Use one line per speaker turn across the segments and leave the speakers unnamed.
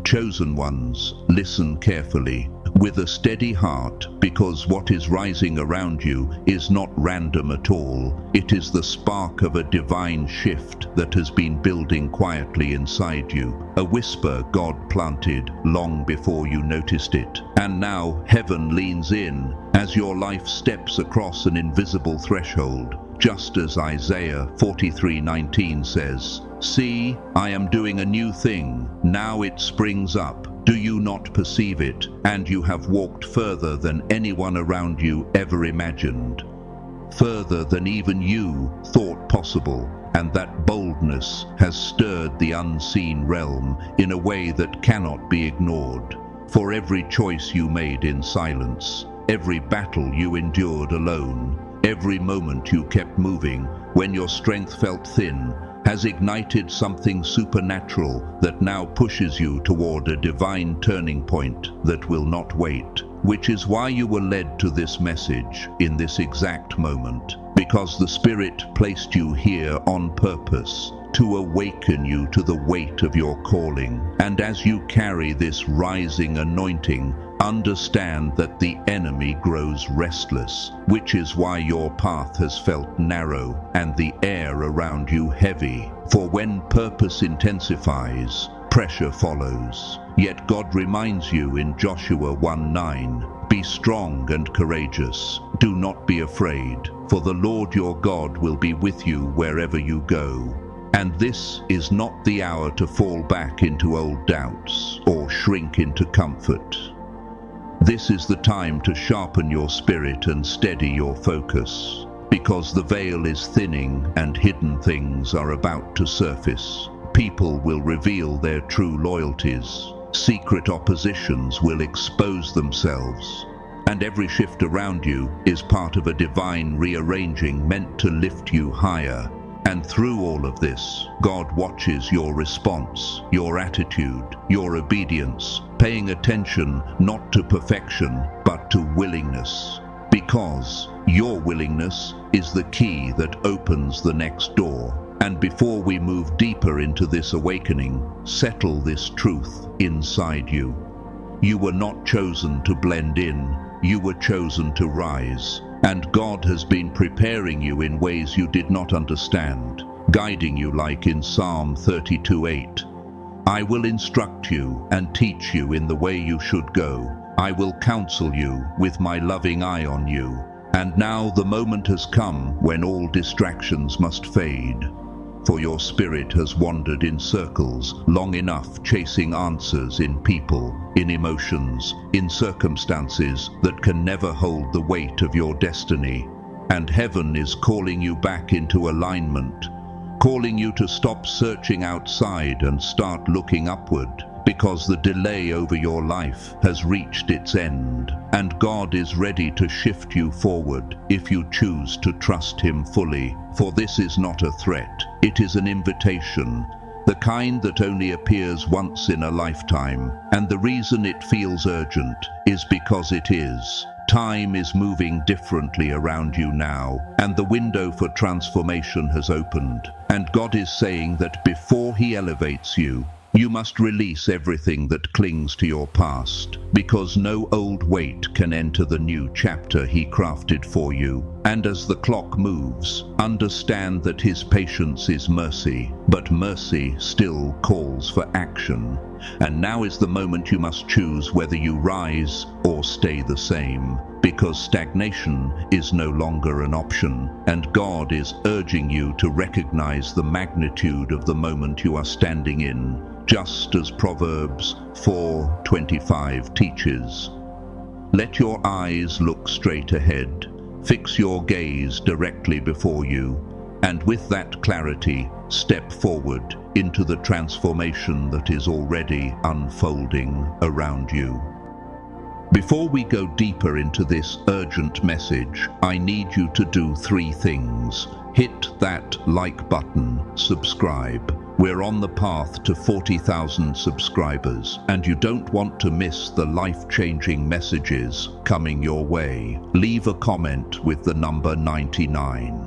Chosen ones, listen carefully, with a steady heart, because what is rising around you is not random at all. It is the spark of a divine shift that has been building quietly inside you, a whisper God planted long before you noticed it. And now heaven leans in as your life steps across an invisible threshold, just as Isaiah 43:19 says, "See, I am doing a new thing. Now it springs up. Do you not perceive it? And you have walked further than anyone around you ever imagined, further than even you thought possible." And that boldness has stirred the unseen realm in a way that cannot be ignored. For every choice you made in silence, every battle you endured alone, every moment you kept moving when your strength felt thin, has ignited something supernatural that now pushes you toward a divine turning point that will not wait. Which is why you were led to this message in this exact moment, because the Spirit placed you here on purpose, to awaken you to the weight of your calling. And as you carry this rising anointing, understand that the enemy grows restless, which is why your path has felt narrow and the air around you heavy. For when purpose intensifies, pressure follows. Yet God reminds you in Joshua 1:9, "Be strong and courageous. Do not be afraid, for the Lord your God will be with you wherever you go." And this is not the hour to fall back into old doubts or shrink into comfort. This is the time to sharpen your spirit and steady your focus, because the veil is thinning and hidden things are about to surface. People will reveal their true loyalties. Secret oppositions will expose themselves. And every shift around you is part of a divine rearranging meant to lift you higher. And through all of this, God watches your response, your attitude, your obedience, paying attention not to perfection, but to willingness. Because your willingness is the key that opens the next door. And before we move deeper into this awakening, settle this truth inside you. You were not chosen to blend in, you were chosen to rise. And God has been preparing you in ways you did not understand, guiding you like in Psalm 32:8. "I will instruct you and teach you in the way you should go. I will counsel you with my loving eye on you." And now the moment has come when all distractions must fade. For your spirit has wandered in circles long enough, chasing answers in people, in emotions, in circumstances that can never hold the weight of your destiny. And heaven is calling you back into alignment, calling you to stop searching outside and start looking upward, because the delay over your life has reached its end, and God is ready to shift you forward if you choose to trust Him fully. For this is not a threat, it is an invitation, the kind that only appears once in a lifetime. And the reason it feels urgent is because it is. Time is moving differently around you now, and the window for transformation has opened. And God is saying that before He elevates you, you must release everything that clings to your past, because no old weight can enter the new chapter He crafted for you. And as the clock moves, understand that His patience is mercy, but mercy still calls for action. And now is the moment you must choose whether you rise or stay the same, because stagnation is no longer an option, and God is urging you to recognize the magnitude of the moment you are standing in, just as Proverbs 4:25 teaches. Let your eyes look straight ahead, fix your gaze directly before you, and with that clarity, step forward into the transformation that is already unfolding around you. Before we go deeper into this urgent message, I need you to do 3 things. Hit that like button, subscribe. We're on the path to 40,000 subscribers, and you don't want to miss the life-changing messages coming your way. Leave a comment with the number 99.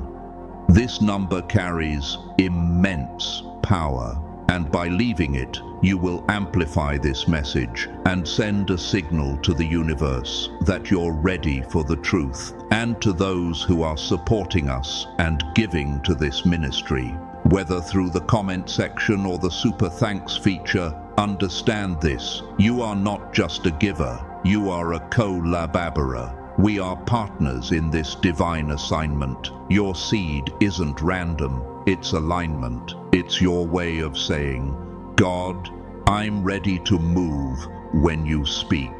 This number carries immense power, And by leaving it, you will amplify this message and send a signal to the universe that you're ready for the truth. And to those who are supporting us and giving to this ministry, whether through the comment section or the super thanks feature, understand this: you are not just a giver, you are a collaborator. We are partners in this divine assignment. Your seed isn't random, it's alignment. It's your way of saying, God, I'm ready to move when you speak.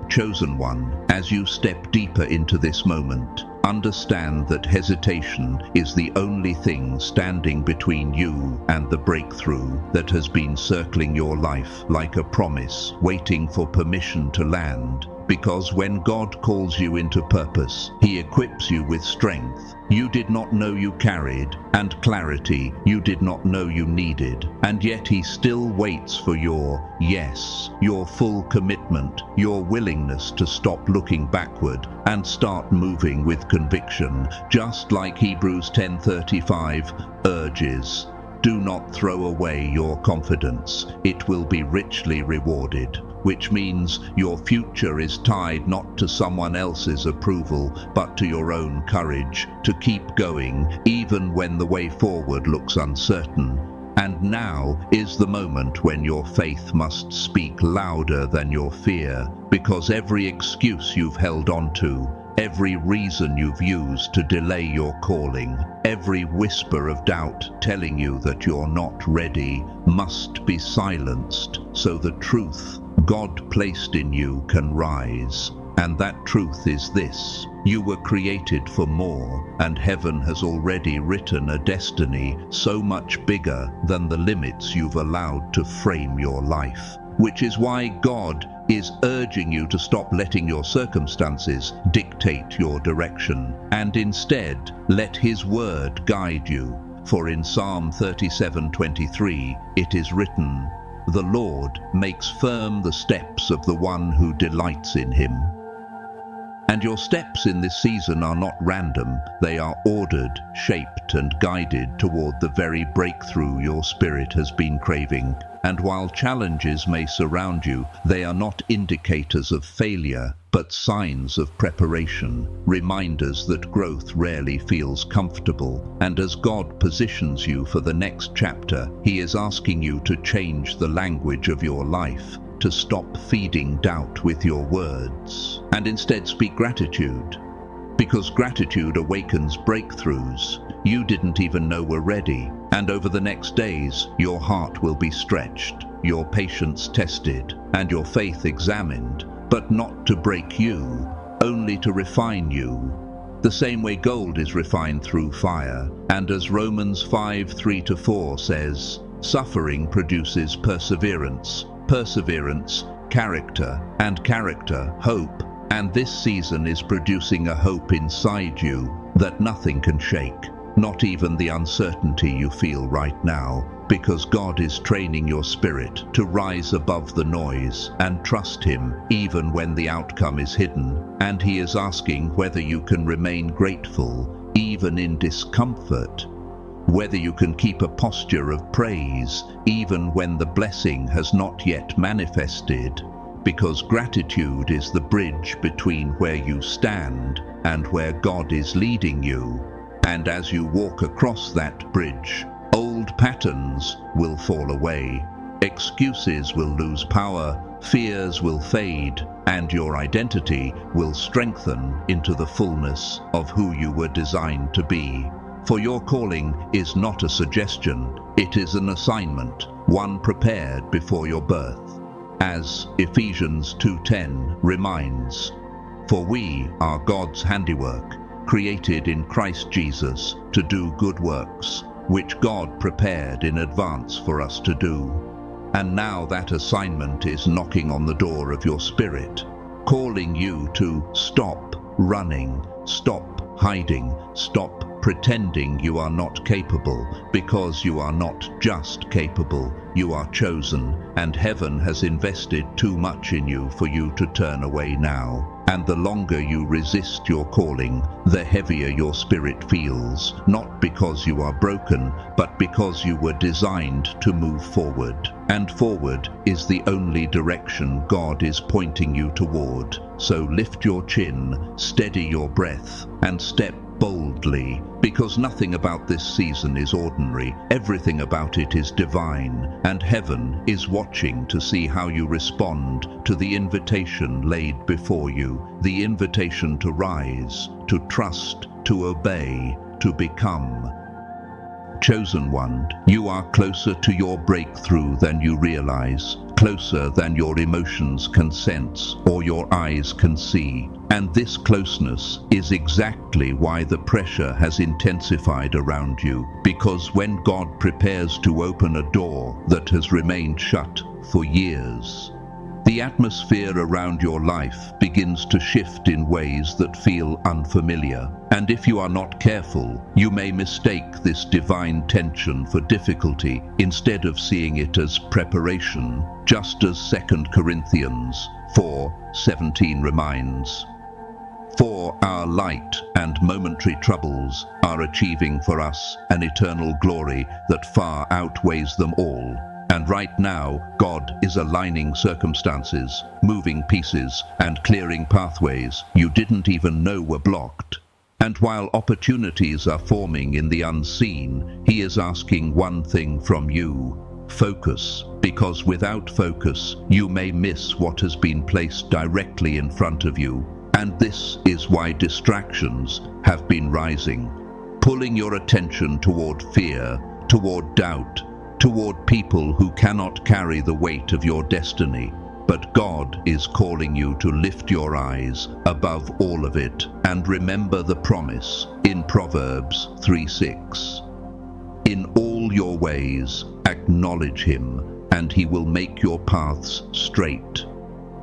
Chosen one, as you step deeper into this moment, understand that hesitation is the only thing standing between you and the breakthrough that has been circling your life like a promise, waiting for permission to land. Because when God calls you into purpose, He equips you with strength you did not know you carried, and clarity you did not know you needed. And yet He still waits for your yes, your full commitment, your willingness to stop looking backward and start moving with conviction, just like Hebrews 10:35 urges. Do not throw away your confidence. It will be richly rewarded. Which means your future is tied not to someone else's approval, but to your own courage to keep going, even when the way forward looks uncertain. And now is the moment when your faith must speak louder than your fear, because every excuse you've held on to, every reason you've used to delay your calling, every whisper of doubt telling you that you're not ready, must be silenced so the truth God placed in you can rise. And that truth is this: you were created for more, and heaven has already written a destiny so much bigger than the limits you've allowed to frame your life. Which is why God is urging you to stop letting your circumstances dictate your direction, and instead let His word guide you. For in Psalm 37:23 it is written, "The Lord makes firm the steps of the one who delights in Him." And your steps in this season are not random. They are ordered, shaped, and guided toward the very breakthrough your spirit has been craving. And while challenges may surround you, they are not indicators of failure, but signs of preparation, reminders that growth rarely feels comfortable. And as God positions you for the next chapter, He is asking you to change the language of your life, to stop feeding doubt with your words, and instead speak gratitude. Because gratitude awakens breakthroughs you didn't even know were ready. And over the next days, your heart will be stretched, your patience tested, and your faith examined, but not to break you, only to refine you. The same way gold is refined through fire. And as Romans 5:3-4 says, suffering produces perseverance, perseverance, character, and character, hope. And this season is producing a hope inside you that nothing can shake, not even the uncertainty you feel right now, because God is training your spirit to rise above the noise and trust Him even when the outcome is hidden. And He is asking whether you can remain grateful even in discomfort, whether you can keep a posture of praise even when the blessing has not yet manifested, because gratitude is the bridge between where you stand and where God is leading you. And as you walk across that bridge, old patterns will fall away, excuses will lose power, fears will fade, and your identity will strengthen into the fullness of who you were designed to be. For your calling is not a suggestion, it is an assignment, one prepared before your birth. As Ephesians 2:10 reminds, for we are God's handiwork, created in Christ Jesus to do good works, which God prepared in advance for us to do. And now that assignment is knocking on the door of your spirit, calling you to stop running, stop hiding, stop pretending you are not capable, because you are not just capable, you are chosen, and heaven has invested too much in you for you to turn away now. And the longer you resist your calling, the heavier your spirit feels, not because you are broken, but because you were designed to move forward. And forward is the only direction God is pointing you toward. So lift your chin, steady your breath, and step boldly, because nothing about this season is ordinary. Everything about it is divine, and heaven is watching to see how you respond to the invitation laid before you, the invitation to rise, to trust, to obey, to become. Chosen one, you are closer to your breakthrough than you realize, closer than your emotions can sense or your eyes can see. And this closeness is exactly why the pressure has intensified around you, because when God prepares to open a door that has remained shut for years, the atmosphere around your life begins to shift in ways that feel unfamiliar. And if you are not careful, you may mistake this divine tension for difficulty instead of seeing it as preparation, just as 2 Corinthians 4:17 reminds. For our light and momentary troubles are achieving for us an eternal glory that far outweighs them all. And right now, God is aligning circumstances, moving pieces, and clearing pathways you didn't even know were blocked. And while opportunities are forming in the unseen, He is asking one thing from you: focus, because without focus, you may miss what has been placed directly in front of you. And this is why distractions have been rising, pulling your attention toward fear, toward doubt, toward people who cannot carry the weight of your destiny. But God is calling you to lift your eyes above all of it and remember the promise in Proverbs 3:6. In all your ways, acknowledge Him, and He will make your paths straight.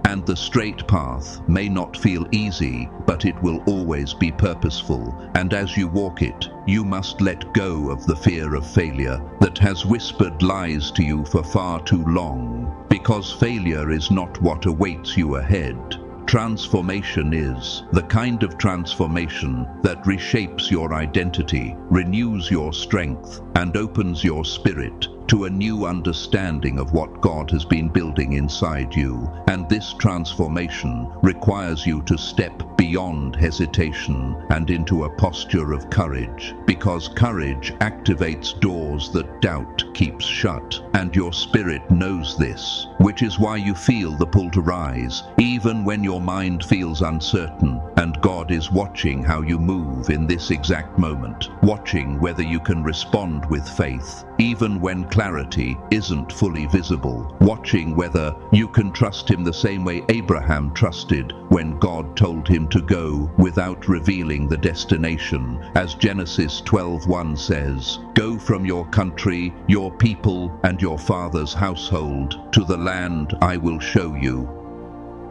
And the straight path may not feel easy, but it will always be purposeful. And as you walk it, you must let go of the fear of failure that has whispered lies to you for far too long. Because failure is not what awaits you ahead. Transformation is the kind of transformation that reshapes your identity, renews your strength, and opens your spirit to a new understanding of what God has been building inside you. And this transformation requires you to step beyond hesitation and into a posture of courage, because courage activates doors that doubt keeps shut. And your spirit knows this, which is why you feel the pull to rise, even when your mind feels uncertain. And God is watching how you move in this exact moment, watching whether you can respond with faith, even when clarity isn't fully visible, watching whether you can trust Him the same way Abraham trusted when God told him to go without revealing the destination. As Genesis 12:1 says, "Go from your country, your people, and your father's household to the land I will show you."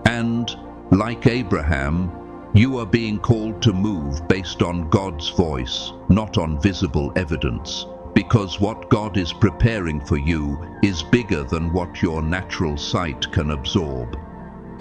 And, like Abraham, you are being called to move based on God's voice, not on visible evidence. Because what God is preparing for you is bigger than what your natural sight can absorb.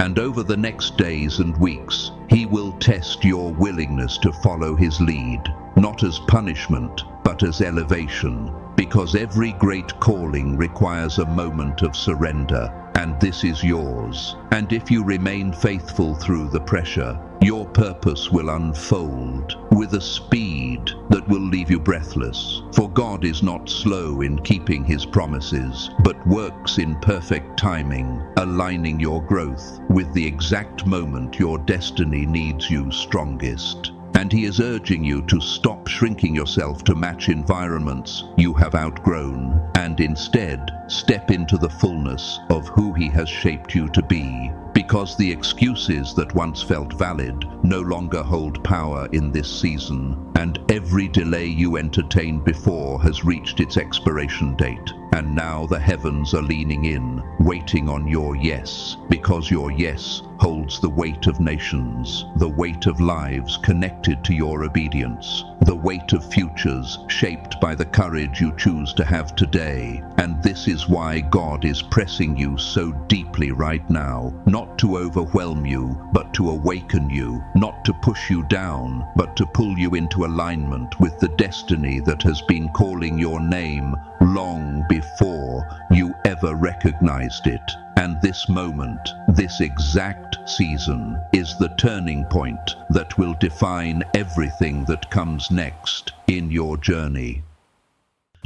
And over the next days and weeks, He will test your willingness to follow His lead, not as punishment, but as elevation. Because every great calling requires a moment of surrender, and this is yours. And if you remain faithful through the pressure, your purpose will unfold with a speed that will leave you breathless. For God is not slow in keeping His promises, but works in perfect timing, aligning your growth with the exact moment your destiny needs you strongest. And He is urging you to stop shrinking yourself to match environments you have outgrown, and instead step into the fullness of who He has shaped you to be. Because the excuses that once felt valid no longer hold power in this season, and every delay you entertained before has reached its expiration date. And now the heavens are leaning in, waiting on your yes, because your yes holds the weight of nations, the weight of lives connected to your obedience, the weight of futures shaped by the courage you choose to have today. And this is why God is pressing you so deeply right now, not to overwhelm you, but to awaken you, not to push you down, but to pull you into alignment with the destiny that has been calling your name long before you ever recognized it. And this moment, this exact season, is the turning point that will define everything that comes next in your journey.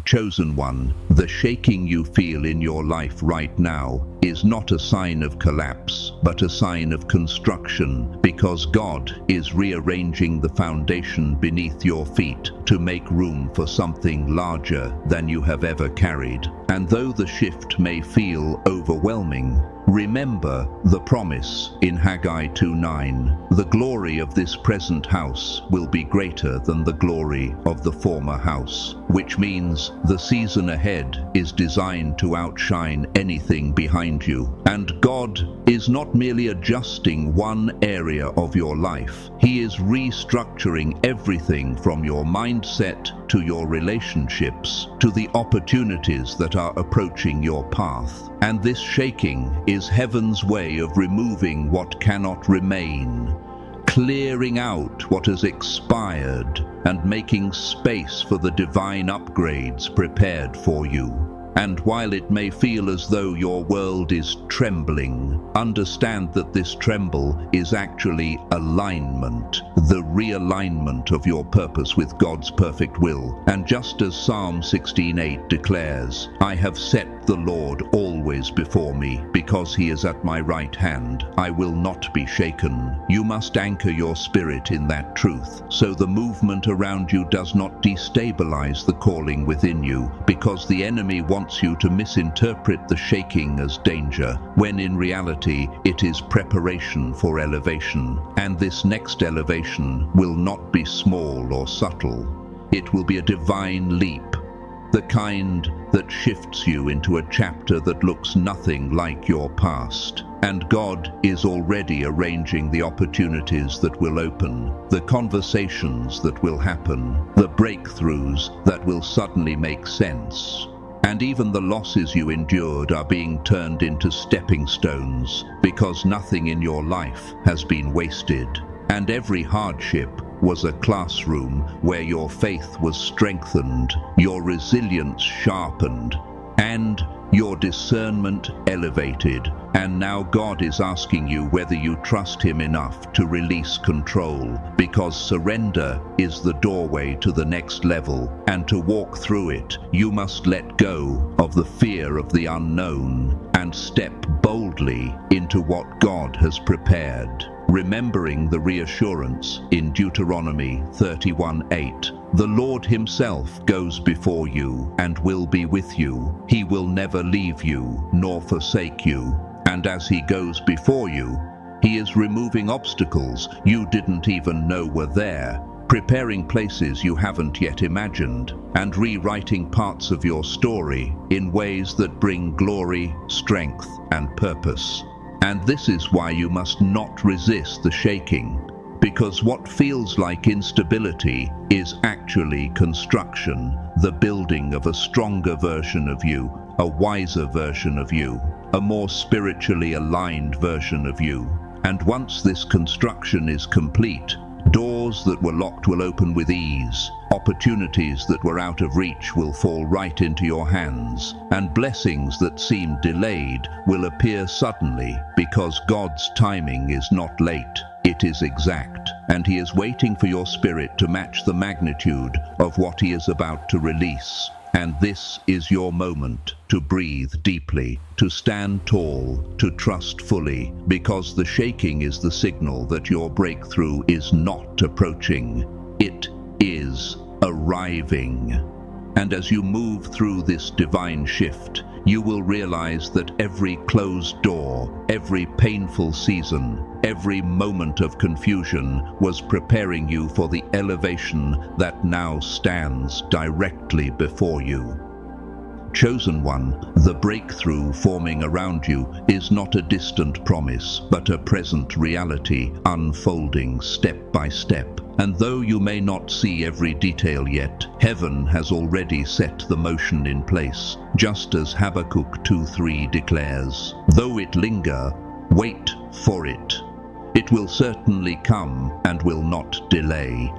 Chosen one, the shaking you feel in your life right now is not a sign of collapse, but a sign of construction, because God is rearranging the foundation beneath your feet to make room for something larger than you have ever carried. And though the shift may feel overwhelming, remember the promise in Haggai 2:9. The glory of this present house will be greater than the glory of the former house, which means the season ahead is designed to outshine anything behind you. And God is not merely adjusting one area of your life. He is restructuring everything from your mindset to your relationships to the opportunities that are approaching your path. And this shaking is heaven's way of removing what cannot remain, clearing out what has expired, and making space for the divine upgrades prepared for you. And while it may feel as though your world is trembling, understand that this tremble is actually alignment, the realignment of your purpose with God's perfect will. And just as Psalm 16:8 declares, I have set the Lord always before me, because he is at my right hand, I will not be shaken. You must anchor your spirit in that truth, so the movement around you does not destabilize the calling within you, because the enemy wants you to misinterpret the shaking as danger, when in reality it is preparation for elevation. And this next elevation will not be small or subtle. It will be a divine leap, the kind that shifts you into a chapter that looks nothing like your past. And God is already arranging the opportunities that will open, the conversations that will happen, the breakthroughs that will suddenly make sense. And even the losses you endured are being turned into stepping stones, because nothing in your life has been wasted. And every hardship was a classroom where your faith was strengthened, your resilience sharpened, and your discernment elevated. And now God is asking you whether you trust him enough to release control, because surrender is the doorway to the next level, and to walk through it, you must let go of the fear of the unknown and step boldly into what God has prepared. Remembering the reassurance in Deuteronomy 31:8. The Lord himself goes before you and will be with you. He will never leave you nor forsake you. And as he goes before you, he is removing obstacles you didn't even know were there, preparing places you haven't yet imagined, and rewriting parts of your story in ways that bring glory, strength, and purpose. And this is why you must not resist the shaking, because what feels like instability is actually construction, the building of a stronger version of you, a wiser version of you, a more spiritually aligned version of you. And once this construction is complete, doors that were locked will open with ease, opportunities that were out of reach will fall right into your hands, and blessings that seemed delayed will appear suddenly, because God's timing is not late, it is exact, and he is waiting for your spirit to match the magnitude of what he is about to release. And this is your moment to breathe deeply, to stand tall, to trust fully, because the shaking is the signal that your breakthrough is not approaching, it is arriving. And as you move through this divine shift, you will realize that every closed door, every painful season, every moment of confusion was preparing you for the elevation that now stands directly before you. Chosen one, the breakthrough forming around you is not a distant promise, but a present reality unfolding step by step. And though you may not see every detail yet, heaven has already set the motion in place, just as Habakkuk 2:3 declares, "Though it linger, wait for it. It will certainly come and will not delay."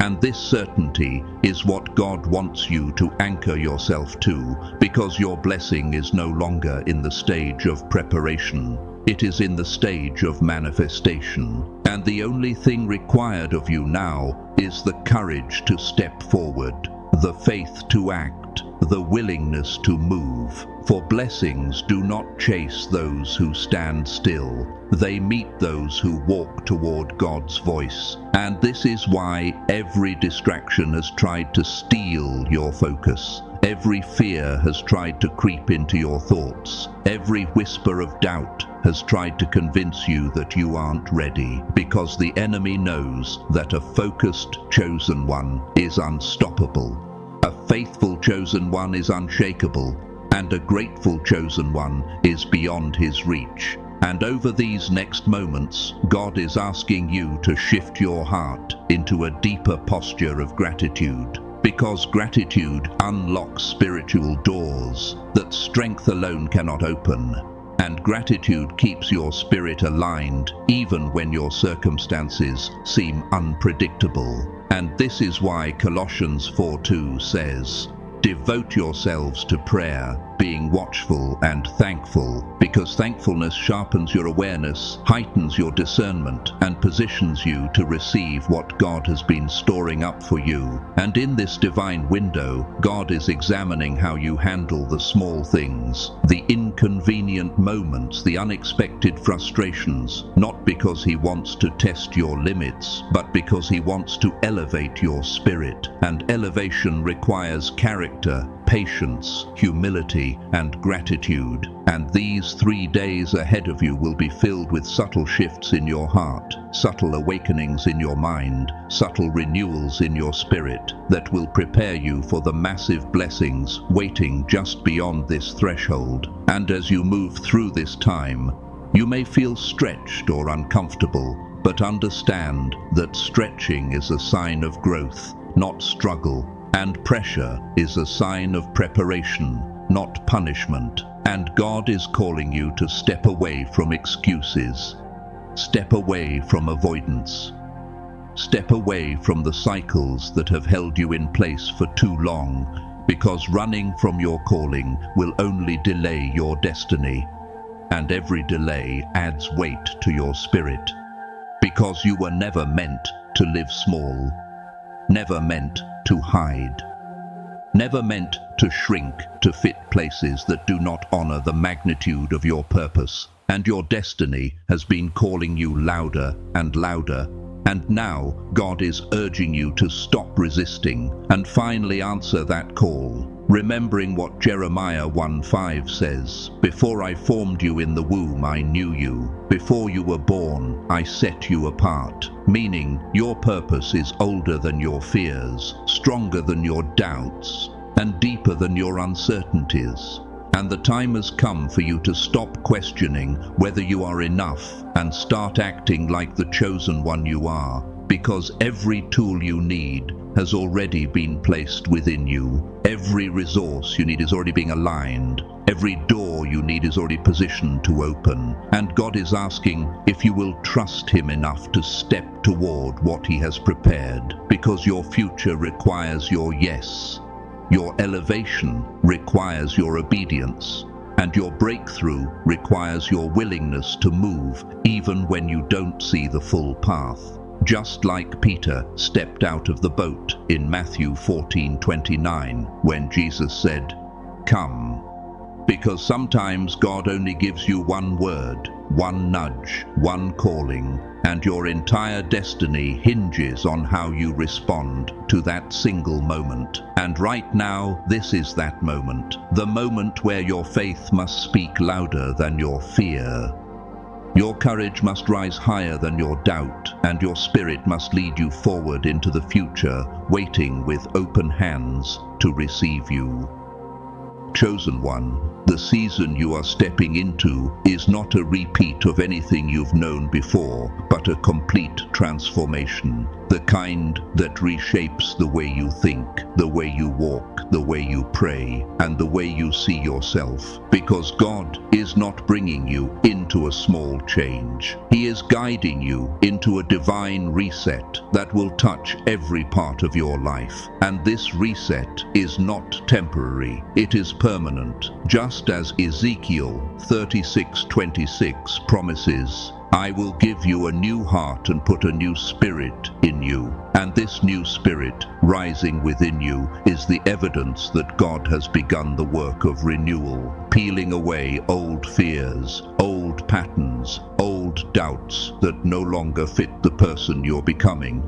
And this certainty is what God wants you to anchor yourself to, because your blessing is no longer in the stage of preparation. It is in the stage of manifestation. And the only thing required of you now is the courage to step forward, the faith to act, the willingness to move. For blessings do not chase those who stand still. They meet those who walk toward God's voice. And this is why every distraction has tried to steal your focus. Every fear has tried to creep into your thoughts. Every whisper of doubt has tried to convince you that you aren't ready, because the enemy knows that a focused chosen one is unstoppable. A faithful chosen one is unshakable, and a grateful chosen one is beyond his reach. And over these next moments, God is asking you to shift your heart into a deeper posture of gratitude, because gratitude unlocks spiritual doors that strength alone cannot open. And gratitude keeps your spirit aligned even when your circumstances seem unpredictable. And this is why Colossians 4:2 says, "Devote yourselves to prayer, being watchful and thankful," because thankfulness sharpens your awareness, heightens your discernment, and positions you to receive what God has been storing up for you. And in this divine window, God is examining how you handle the small things, the inconvenient moments, the unexpected frustrations, not because He wants to test your limits, but because He wants to elevate your spirit. And elevation requires character, patience, humility, and gratitude. And these 3 days ahead of you will be filled with subtle shifts in your heart, subtle awakenings in your mind, subtle renewals in your spirit that will prepare you for the massive blessings waiting just beyond this threshold. And as you move through this time, you may feel stretched or uncomfortable, but understand that stretching is a sign of growth, not struggle. And pressure is a sign of preparation, not punishment. And God is calling you to step away from excuses. Step away from avoidance. Step away from the cycles that have held you in place for too long, because running from your calling will only delay your destiny. And every delay adds weight to your spirit, because you were never meant to live small, never meant to hide, never meant to shrink to fit places that do not honor the magnitude of your purpose. And your destiny has been calling you louder and louder. And now God is urging you to stop resisting and finally answer that call, remembering what Jeremiah 1:5 says, "Before I formed you in the womb, I knew you. Before you were born, I set you apart." Meaning, your purpose is older than your fears, stronger than your doubts, and deeper than your uncertainties. And the time has come for you to stop questioning whether you are enough and start acting like the chosen one you are, because every tool you need has already been placed within you. Every resource you need is already being aligned. Every door you need is already positioned to open. And God is asking if you will trust Him enough to step toward what He has prepared, because your future requires your yes. Your elevation requires your obedience, and your breakthrough requires your willingness to move even when you don't see the full path. Just like Peter stepped out of the boat in Matthew 14:29 when Jesus said, "Come." Because sometimes God only gives you one word, one nudge, one calling, and your entire destiny hinges on how you respond to that single moment. And right now, this is that moment, the moment where your faith must speak louder than your fear. Your courage must rise higher than your doubt, and your spirit must lead you forward into the future, waiting with open hands to receive you. Chosen one, the season you are stepping into is not a repeat of anything you've known before, but a complete transformation. The kind that reshapes the way you think, the way you walk, the way you pray, and the way you see yourself. Because God is not bringing you into a small change. He is guiding you into a divine reset that will touch every part of your life. And this reset is not temporary, it is permanent. Just as Ezekiel 36:26 promises, I will give you a new heart and put a new spirit in you. And this new spirit rising within you is the evidence that God has begun the work of renewal, peeling away old fears, old patterns, old doubts that no longer fit the person you're becoming.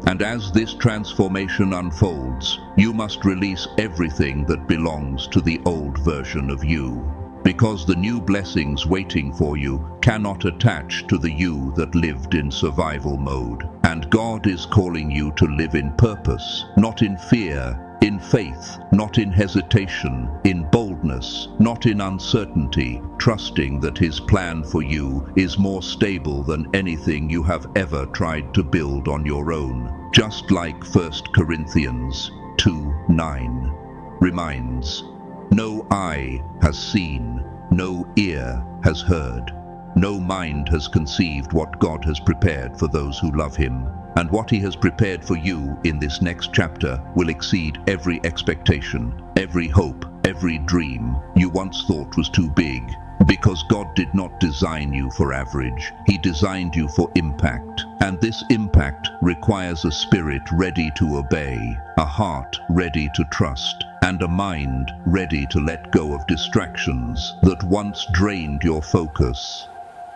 And as this transformation unfolds, you must release everything that belongs to the old version of you. Because the new blessings waiting for you cannot attach to the you that lived in survival mode. And God is calling you to live in purpose, not in fear, in faith, not in hesitation, in boldness, not in uncertainty, trusting that His plan for you is more stable than anything you have ever tried to build on your own. Just like 1 Corinthians 2:9 reminds, no eye has seen, no ear has heard, no mind has conceived what God has prepared for those who love Him. And what He has prepared for you in this next chapter will exceed every expectation, every hope, every dream you once thought was too big. Because God did not design you for average, He designed you for impact. And this impact requires a spirit ready to obey, a heart ready to trust, and a mind ready to let go of distractions that once drained your focus.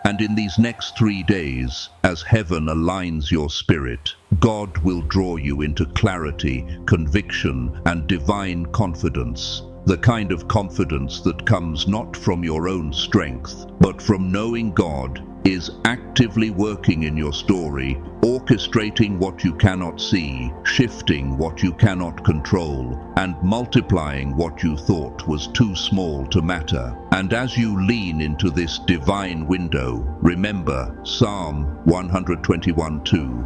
And in these next 3 days, as heaven aligns your spirit, God will draw you into clarity, conviction, and divine confidence. The kind of confidence that comes not from your own strength, but from knowing God is actively working in your story, orchestrating what you cannot see, shifting what you cannot control, and multiplying what you thought was too small to matter. And as you lean into this divine window, remember Psalm 121:2.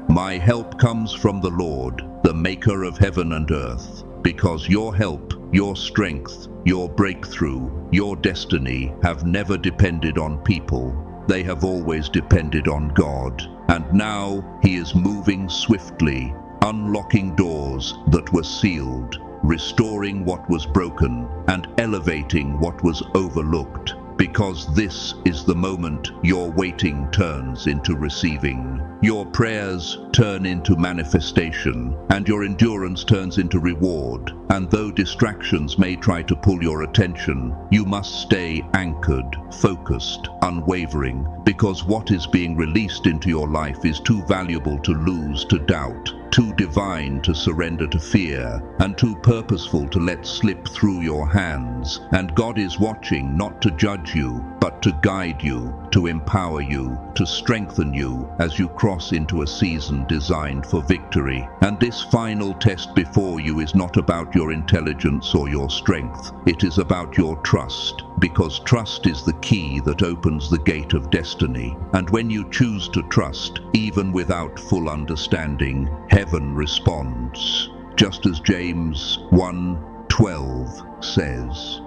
My help comes from the Lord, the maker of heaven and earth. Because your help, your strength, your breakthrough, your destiny have never depended on people. They have always depended on God. And now He is moving swiftly, unlocking doors that were sealed, restoring what was broken, and elevating what was overlooked. Because this is the moment your waiting turns into receiving. Your prayers turn into manifestation, and your endurance turns into reward. And though distractions may try to pull your attention, you must stay anchored, focused, unwavering, because what is being released into your life is too valuable to lose to doubt, too divine to surrender to fear, and too purposeful to let slip through your hands. And God is watching not to judge you, but to guide you, to empower you, to strengthen you as you cross into a season designed for victory. And this final test before you is not about your intelligence or your strength. It is about your trust, because trust is the key that opens the gate of destiny. And when you choose to trust, even without full understanding, heaven responds. Just as James 1:12 says,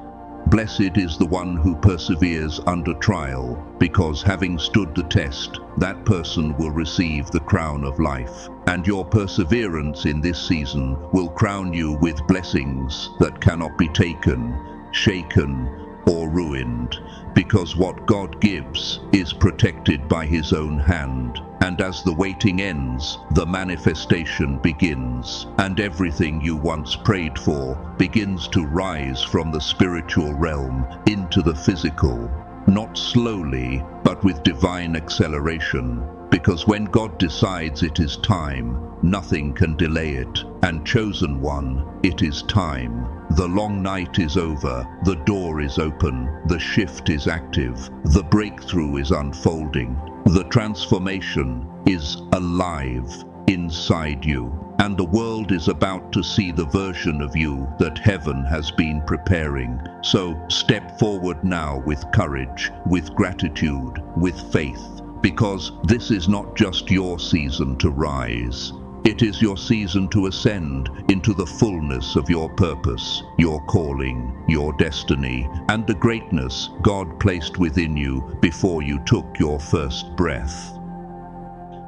Blessed is the one who perseveres under trial, because having stood the test, that person will receive the crown of life. And your perseverance in this season will crown you with blessings that cannot be taken, shaken, or ruined, because what God gives is protected by His own hand. And as the waiting ends, the manifestation begins, and everything you once prayed for begins to rise from the spiritual realm into the physical, not slowly, but with divine acceleration. Because when God decides it is time, nothing can delay it. And chosen one, it is time. The long night is over, the door is open, the shift is active, the breakthrough is unfolding, the transformation is alive inside you. and the world is about to see the version of you that heaven has been preparing. So step forward now with courage, with gratitude, with faith, because this is not just your season to rise. It is your season to ascend into the fullness of your purpose, your calling, your destiny, and the greatness God placed within you before you took your first breath.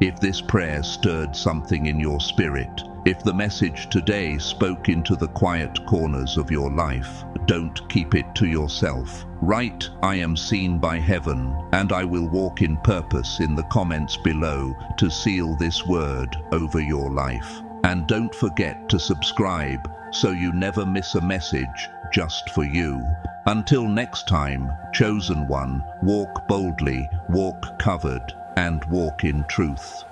If this prayer stirred something in your spirit, if the message today spoke into the quiet corners of your life, don't keep it to yourself. Write, "I am seen by heaven, and I will walk in purpose" in the comments below to seal this word over your life. And don't forget to subscribe so you never miss a message just for you. Until next time, chosen one, walk boldly, walk covered, and walk in truth.